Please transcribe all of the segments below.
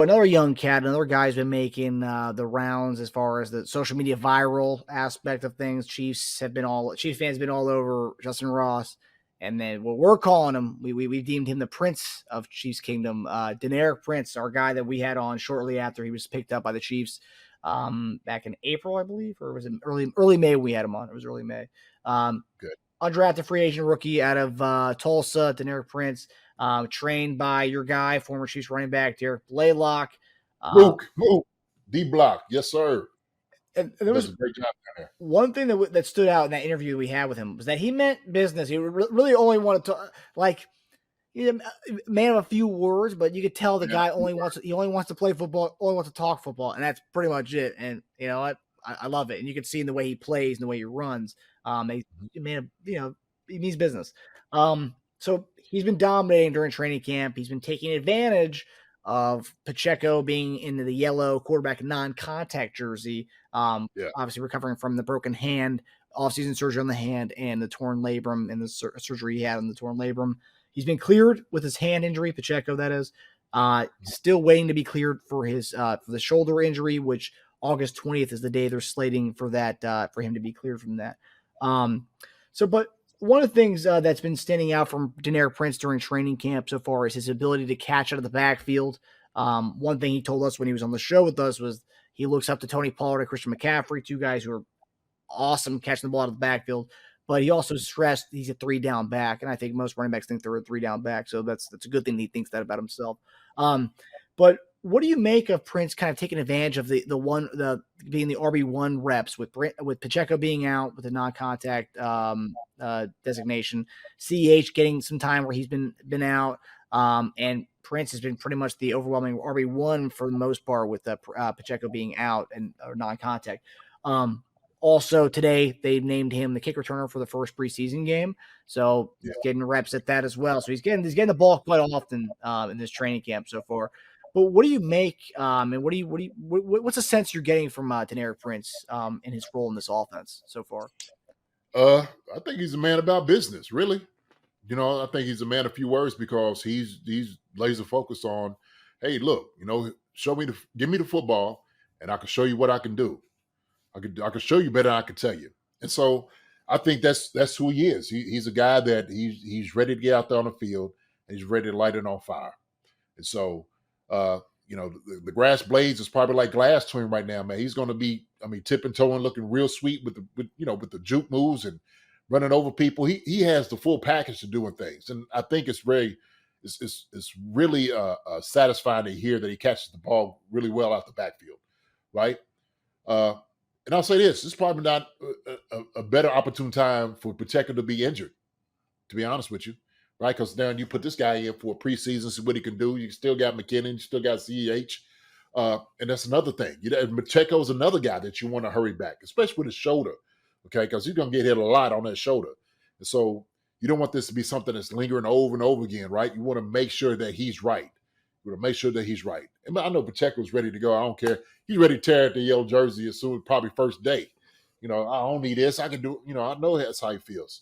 Another young cat, another guy's been making the rounds as far as the social media viral aspect of things. Chiefs fans have been all over Justyn Ross, and then what we're calling him, we deemed him the Prince of Chiefs Kingdom, Deneric Prince, our guy that we had on shortly after he was picked up by the Chiefs, back in April, I believe, or was it early May we had him on? It was early May. Good. Undrafted free agent rookie out of Tulsa, Deneric Prince. Trained by your guy, former Chiefs running back Derek Blaylock. Mook, D-Block, yes, sir. And there was a great job down there. One thing that stood out in that interview we had with him was that he meant business. He really only wanted to, like, he's a man of a few words, but you could tell the guy only wants to play football, only wants to talk football, and that's pretty much it. And you know what? I love it, and you can see in the way he plays and the way he runs. He means business. So he's been dominating during training camp. He's been taking advantage of Pacheco being in the yellow quarterback non-contact jersey. Obviously recovering from the broken hand, off-season surgery on the hand, and the torn labrum and the surgery he had on the torn labrum. He's been cleared with his hand injury, Pacheco, that is. Still waiting to be cleared for his for the shoulder injury, which August 20th is the day they're slating for that for him to be cleared from that. But one of the things that's been standing out from Deneric Prince during training camp so far is his ability to catch out of the backfield. One thing he told us when he was on the show with us was he looks up to Tony Pollard and Christian McCaffrey, two guys who are awesome catching the ball out of the backfield. But he also stressed he's a 3-down back, and I think most running backs think they're a 3-down back, so that's a good thing that he thinks that about himself. But what do you make of Prince kind of taking advantage of the being the RB1 reps with Pacheco being out with the non-contact designation, CH getting some time where he's been out, and Prince has been pretty much the overwhelming RB1 for the most part with Pacheco being out and non-contact. Also today they named him the kick returner for the first preseason game, so he's getting reps at that as well. So he's getting the ball quite often in this training camp so far. But what do you make? And what's the sense you're getting from Deneric Prince in his role in this offense so far? I think he's a man about business, really. I think he's a man of few words because he's laser focused on, hey, look, give me the football, and I can show you what I can do. I can show you better than I can tell you. And so I think that's who he is. He's a guy that he's ready to get out there on the field, and he's ready to light it on fire. And so, the grass blades is probably like glass to him right now, man. He's going to be, tipping toeing, looking real sweet with the juke moves and running over people. He has the full package to doing things, and I think it's really satisfying to hear that he catches the ball really well out the backfield, right? And I'll say this: it's probably not a better opportune time for Pacheco to be injured, to be honest with you. Right, because now you put this guy in for a preseason, see what he can do. You still got McKinnon, you still got CEH, and that's another thing. Pacheco is another guy that you want to hurry back, especially with his shoulder, okay? Because he's going to get hit a lot on that shoulder, and so you don't want this to be something that's lingering over and over again, right? You want to make sure that he's right. You want to make sure that he's right. And I know Pacheco's ready to go. I don't care. He's ready to tear at the yellow jersey as soon as probably first day. I don't need this. I can do. I know that's how he feels.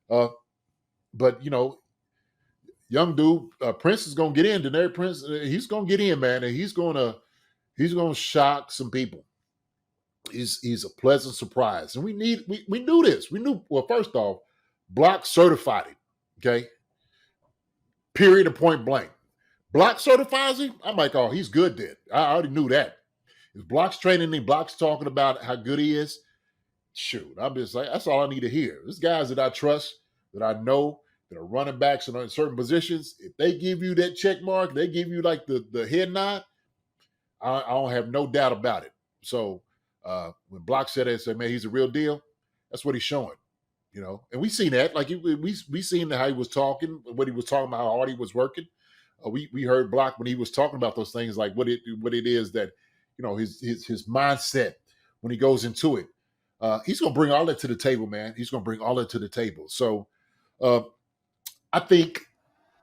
But young dude, Prince is gonna get in. Deneric Prince, he's gonna get in, man, and he's gonna shock some people. He's a pleasant surprise, and we knew this. We knew. Well, first off, Block certified him. Okay, period and point blank. Block certifies him. I'm like, oh, he's good. Then I already knew that. If Block's training me, Block's talking about how good he is. Shoot, I'm just like, that's all I need to hear. There's guys that I trust, that I know, that are running backs in certain positions. If they give you that check mark, they give you like the head nod, I don't have no doubt about it. So when Block said it, said, man, he's a real deal, that's what he's showing, And we seen that. Like we seen how he was talking, what he was talking about, how hard he was working. We heard Block when he was talking about those things, like what it is that, his mindset when he goes into it. He's going to bring all that to the table, man. He's going to bring all that to the table. So I think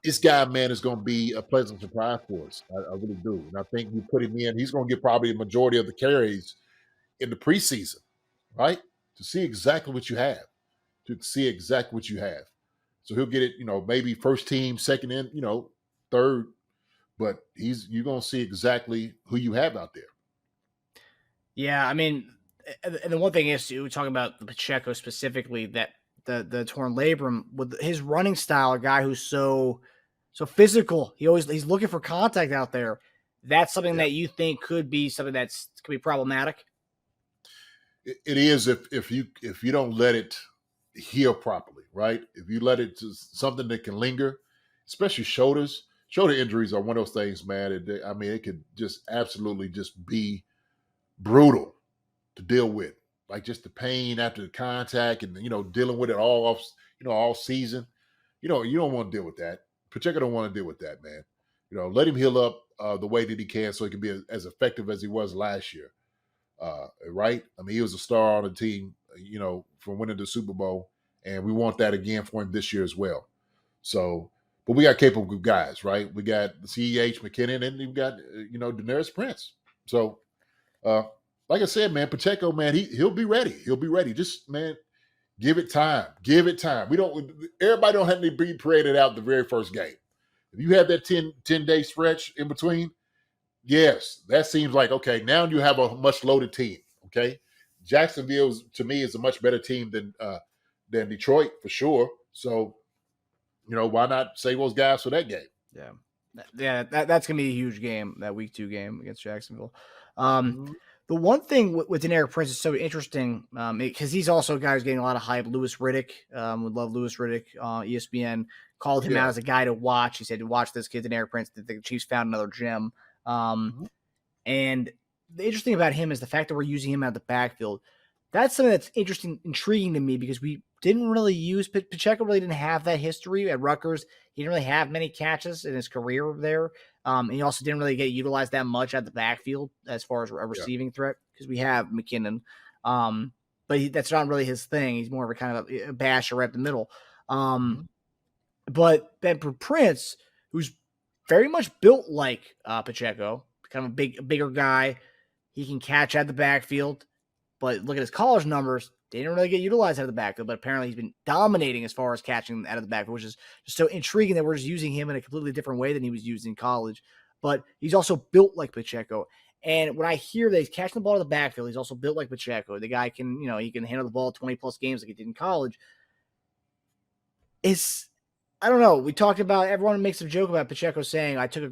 this guy, man, is going to be a pleasant surprise for us. I really do. And I think you put him in, he's going to get probably a majority of the carries in the preseason, right? To see exactly what you have. So he'll get it, maybe first team, second in, third. but you're gonna see exactly who you have out there. Yeah, I mean, and the one thing is too, talking about the Pacheco specifically, that the torn labrum with his running style, a guy who's so physical, he's looking for contact out there. That's something that you think could be something could be problematic. It is if you don't let it heal properly, right? If you let it to something that can linger, especially shoulders. Shoulder injuries are one of those things, man. It could just absolutely just be brutal to deal with, like just the pain after the contact, and dealing with it all season. You don't want to deal with that. Pacheco don't want to deal with that, man. Let him heal up the way that he can, so he can be as effective as he was last year. Right? I mean, he was a star on the team, from winning the Super Bowl, and we want that again for him this year as well. So, but we got capable guys, right? We got CEH McKinnon, and we've got Deneric Prince. So, like I said, man, Pacheco, man, he'll be ready. He'll be ready. Just, man, give it time. Give it time. Everybody don't have to be paraded out the very first game. If you have that 10-day stretch in between, yes, that seems like, okay, now you have a much loaded team, okay? Jacksonville, to me, is a much better team than Detroit, for sure. So, why not save those guys for that game? Yeah, that's going to be a huge game, that week 2 game against Jacksonville. The one thing with Deneric Prince is so interesting because he's also a guy who's getting a lot of hype. Louis Riddick, would love Louis Riddick. ESPN called him out as a guy to watch. He said to watch this kid, Deneric Prince. The Chiefs found another gem. And the interesting about him is the fact that we're using him out of the backfield. That's something that's intriguing to me, because we didn't really use Pacheco. Really didn't have that history at Rutgers. He didn't really have many catches in his career there. He also didn't really get utilized that much at the backfield as far as a receiving threat, because we have McKinnon. But that's not really his thing. He's more of a kind of a basher right up the middle. But then for Prince, who's very much built like Pacheco, kind of a bigger guy, he can catch at the backfield. But look at his college numbers. They didn't really get utilized out of the backfield, but apparently he's been dominating as far as catching out of the backfield, which is just so intriguing that we're just using him in a completely different way than he was used in college. But he's also built like Pacheco. And when I hear that he's catching the ball in the backfield, he's also built like Pacheco. The guy can, he can handle the ball 20-plus games like he did in college. I don't know. We talked about, everyone makes a joke about Pacheco saying, I took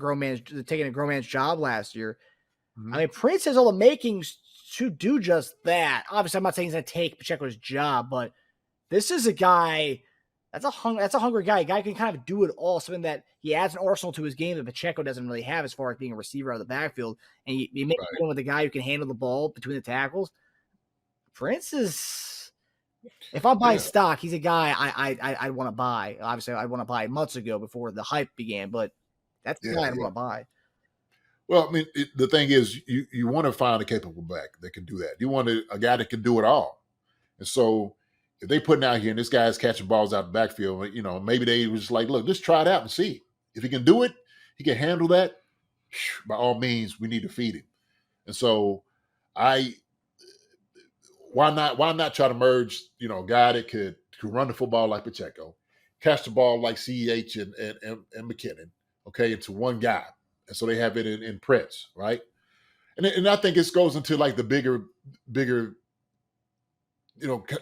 taking a grown man's job last year. I mean, Prince has all the makings to do just that. Obviously, I'm not saying he's going to take Pacheco's job, but this is a guy that's a hungry guy. A guy can kind of do it all. Something that he adds an arsenal to his game that Pacheco doesn't really have as far as being a receiver out of the backfield. And you make it with a guy who can handle the ball between the tackles. Prince is, if I'm buying stock, he's a guy I'd want to buy. Obviously, I'd want to buy months ago before the hype began, but that's the guy I'd want to buy. Well, I mean, the thing is, you want to find a capable back that can do that. You want a guy that can do it all. And so if they putting out here and this guy's catching balls out the backfield, maybe they was just like, look, just try it out and see. If he can do it, he can handle that, by all means, we need to feed him. And so why not try to merge, a guy that could run the football like Pacheco, catch the ball like CEH and McKinnon, okay, into one guy. And so they have it in Prince, right? And I think it goes into like the bigger,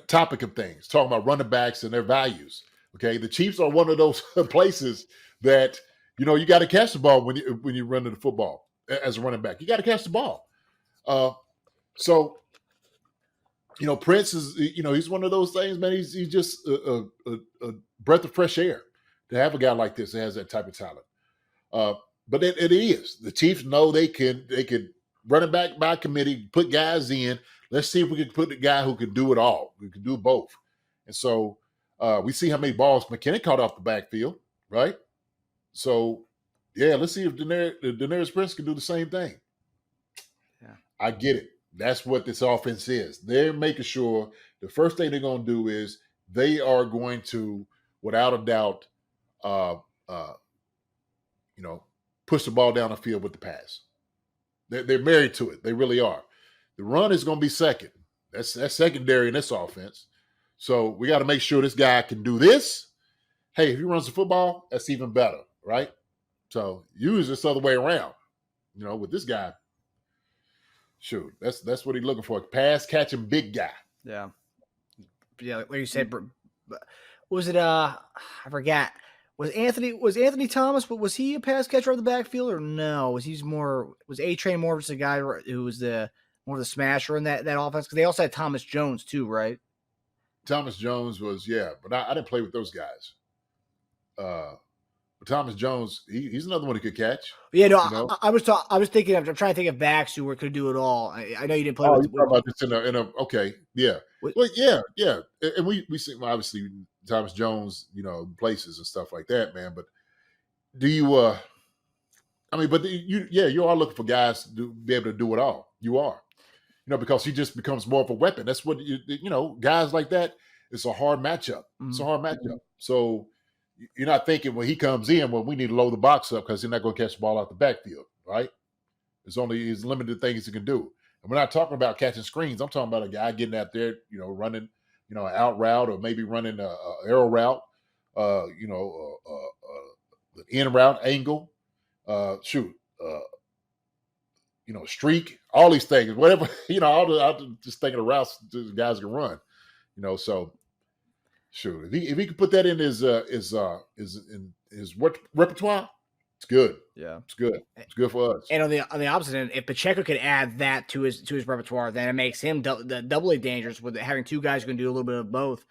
topic of things, talking about running backs and their values. Okay, the Chiefs are one of those places that you got to catch the ball when you run the football as a running back. You got to catch the ball. So Prince is he's one of those things, man. He's just a breath of fresh air to have a guy like this that has that type of talent. But it is. The Chiefs know they could run it back by committee, put guys in. Let's see if we can put the guy who can do it all. We can do both. And so we see how many balls McKinnon caught off the backfield, right? So, let's see if Deneric Prince can do the same thing. Yeah. I get it. That's what this offense is. They're making sure the first thing they're going to do is they are going to, without a doubt, push the ball down the field with the pass. They're married to it. They really are. The run is going to be second. That's secondary in this offense. So we got to make sure this guy can do this. Hey, if he runs the football, that's even better, right? So usually it's the other way around. You know, with this guy, shoot, that's what he's looking for. Pass catching big guy. Yeah. Like you said, was it I forgot. Was Anthony Thomas, was he a pass catcher on the backfield or no? Was A-Train more just a guy who was more of the smasher in that offense? Because they also had Thomas Jones too, right? Thomas Jones was, but I didn't play with those guys. But Thomas Jones, he's another one who could catch. Yeah, no, you know? I was thinking, I'm trying to think of backs who could do it all. I know you didn't play with. You're talking about this in a okay, yeah. Well, yeah, and we see obviously Thomas Jones, you know, places and stuff like that, man. But do you? You are looking for guys to be able to do it all. You are, you know, because he just becomes more of a weapon. That's what you know, guys like that. It's a hard matchup. Mm-hmm. It's a hard matchup. So you're not thinking when he comes in, well, we need to load the box up because he's not going to catch the ball out the backfield, right? There's limited things he can do. And we're not talking about catching screens. I'm talking about a guy getting out there, you know, running, you know, an out route or maybe running a arrow route, an in route angle, you know, streak, all these things, whatever, you know, I'm just thinking of routes the guys can run, you know, so. Sure. If he could put that in his repertoire, it's good. Yeah, it's good. It's good for us. And on the opposite end, if Pacheco could add that to his repertoire, then it makes him doubly dangerous with having two guys who can do a little bit of both.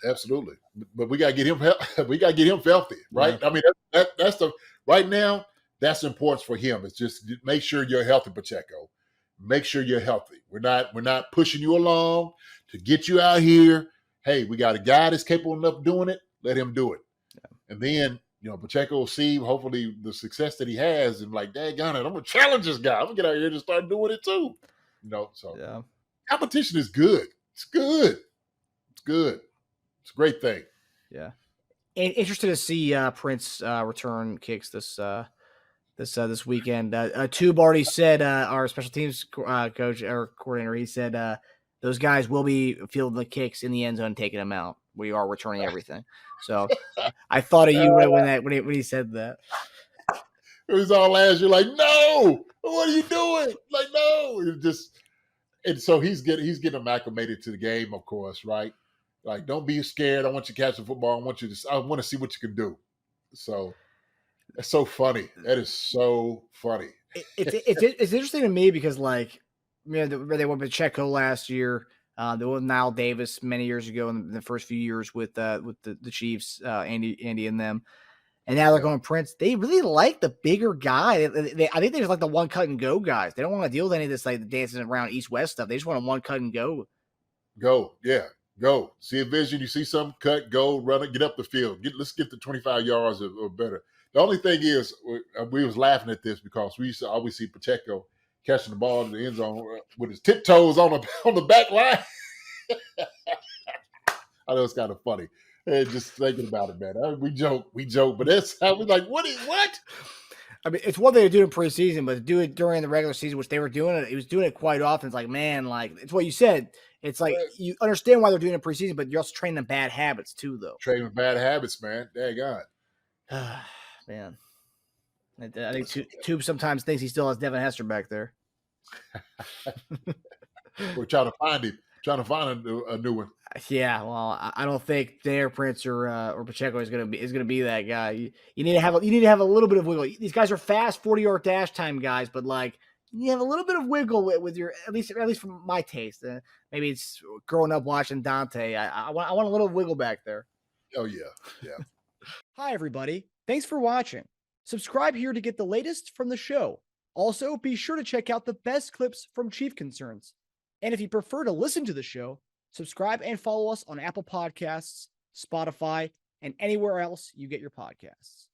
Absolutely, but we gotta get him. We gotta get him healthy, right? Yeah. I mean, that's the right now. That's important for him. It's just make sure you're healthy, Pacheco. Make sure you're healthy. We're not pushing you along to get you out here. Hey, we got a guy that's capable enough of doing it. Let him do it. Yeah. And then, you know, Pacheco will see, hopefully, the success that he has and like, daggone it, I'm going to challenge this guy. I'm going to get out here and start doing it too. You know, so competition is good. It's good. It's good. It's a great thing. Yeah. And interested to see Prince return kicks this weekend. Tube already said, our special teams coach or coordinator, he said, those guys will be fielding the kicks in the end zone, taking them out. We are returning everything. So I thought of you when he said that. It was all last year, like, no, what are you doing? Like, no. And so he's getting them acclimated to the game, of course, right? Like, don't be scared. I want you to catch the football. I want to see what you can do. So that's so funny. That is so funny. It's interesting to me because, like, you know, they went with Pacheco last year. They went with Nile Davis many years ago in the first few years with the Chiefs, Andy and them. And now they're going Prince. They really like the bigger guy. I think they just like the one cut and go guys. They don't want to deal with any of this like the dancing around east-west stuff. They just want a one cut and go. Go, yeah, go. See a vision. You see something, cut, go, run it, get up the field. Let's get to 25 yards or better. The only thing is, we was laughing at this because we used to always see Pacheco catching the ball in the end zone with his tiptoes on the back line. I know it's kind of funny. Hey, just thinking about it, man. We joke, but that's how we like. What? I mean, it's one thing to do in preseason, but to do it during the regular season, which they were doing it, he was doing it quite often. It's like, man, like it's what you said. It's like you understand why they're doing it in preseason, but you're also training them bad habits too, though. Training bad habits, man. Daggone. Man. I think Tube sometimes thinks he still has Devin Hester back there. We're trying to find him. Trying to find a new one. Yeah, well, I don't think Deneric Prince or Pacheco is gonna be that guy. You need to have a little bit of wiggle. These guys are fast 40-yard dash time guys, but like you have a little bit of wiggle with your at least from my taste. Maybe it's growing up watching Dante. I want a little wiggle back there. Oh yeah. Hi everybody, thanks for watching. Subscribe here to get the latest from the show. Also, be sure to check out the best clips from Chief Concerns. And if you prefer to listen to the show, subscribe and follow us on Apple Podcasts, Spotify, and anywhere else you get your podcasts.